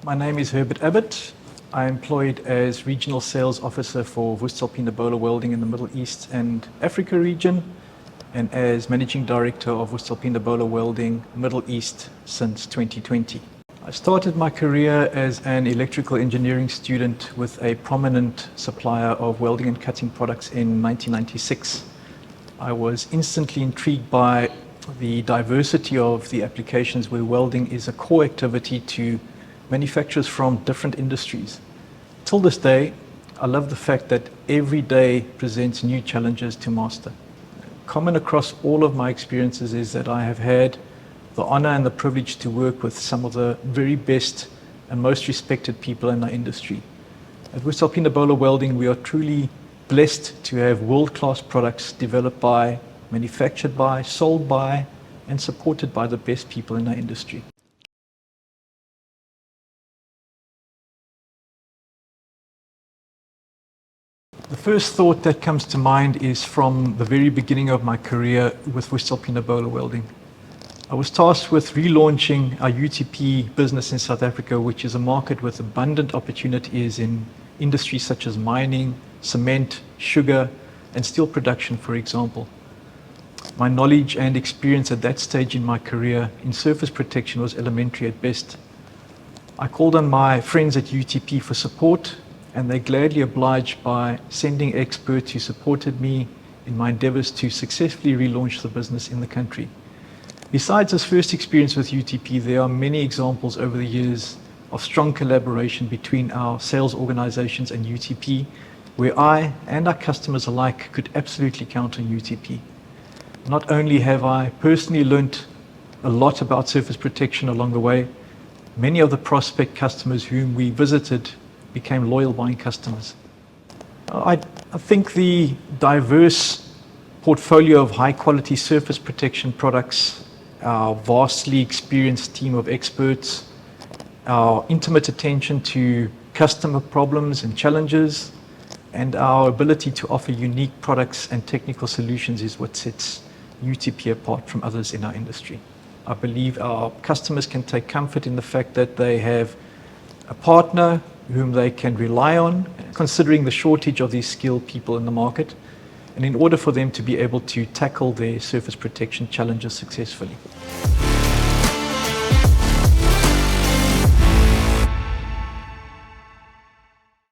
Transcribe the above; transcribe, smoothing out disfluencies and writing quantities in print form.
My name is Herbert Abbott. I'm employed as Regional Sales Officer for voestalpine Böhler Welding in the Middle East and Africa region, and as Managing Director of voestalpine Böhler Welding Middle East since 2020. I started my career as an electrical engineering student with a prominent supplier of welding and cutting products in 1996. I was instantly intrigued by the diversity of the applications where welding is a core activity to manufacturers from different industries. Till this day, I love the fact that every day presents new challenges to master. Common across all of my experiences is that I have had the honor and the privilege to work with some of the very best and most respected people in our industry. At voestalpine Böhler Welding, we are truly blessed to have world-class products developed by, manufactured by, sold by, and supported by the best people in our industry. The first thought that comes to mind is from the very beginning of my career with voestalpine Böhler Welding. I was tasked with relaunching our UTP business in South Africa, which is a market with abundant opportunities in industries such as mining, cement, sugar, and steel production, for example. My knowledge and experience at that stage in my career in surface protection was elementary at best. I called on my friends at UTP for support, and they gladly obliged by sending experts who supported me in my endeavors to successfully relaunch the business in the country. Besides this first experience with UTP, there are many examples over the years of strong collaboration between our sales organizations and UTP, where I and our customers alike could absolutely count on UTP. Not only have I personally learnt a lot about surface protection along the way, many of the prospect customers whom we visited became loyal buying customers. I think the diverse portfolio of high quality surface protection products, our vastly experienced team of experts, our intimate attention to customer problems and challenges, and our ability to offer unique products and technical solutions is what sets UTP apart from others in our industry. I believe our customers can take comfort in the fact that they have a partner whom they can rely on, considering the shortage of these skilled people in the market, and in order for them to be able to tackle their surface protection challenges successfully.